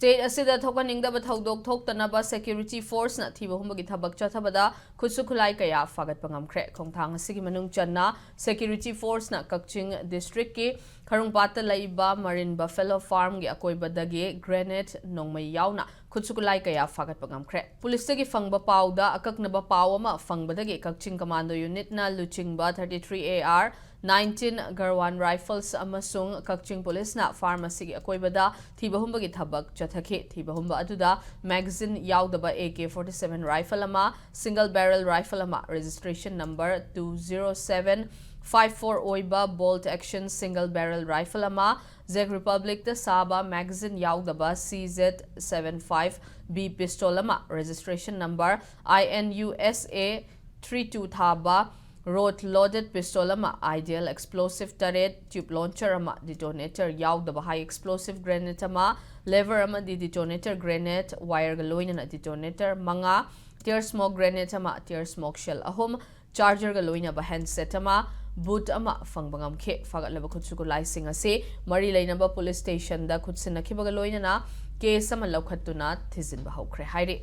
State asida thokaningdaba thaudok thoktanaba security force na thiba humbagi thabak chathabada khutsu khulai kaya fagat pangamkhre khongthang asigi manung channa security force na Kakching district ki kharungpata laiba marine buffalo farm gi akoibadagi grenade nongmai yauna khutsu khulai kaya fagat pangamkhre police gi fangba pauda akaknaba pawama fangbadagi Kakching commando unit na luchingba 33 AR 19 Garwan rifles amasung Kakching police na pharmacy gi akoibada thiba humbagi thabak chathake thiba humba aduda magazine yaudaba AK-47 rifle ama single barrel rifle ama registration number 20754 oiba bolt action single barrel rifle ama Czech Republic the Saba magazine yaudaba CZ75B pistol ama registration number INUSA 32 thaba Road loaded pistol ama ideal explosive turret tube launcher ama detonator yaudaba high explosive grenade ama lever ama di detonator grenade wire galoina na detonator manga tear smoke grenade ama tear smoke shell ahom charger galoina ba handset ama boot ama fangbangam khe fagalaba khutsuku laising ase mari lainaba police station da khutsinakhiba galoina na case ama lokhatuna thizin ba hokre haire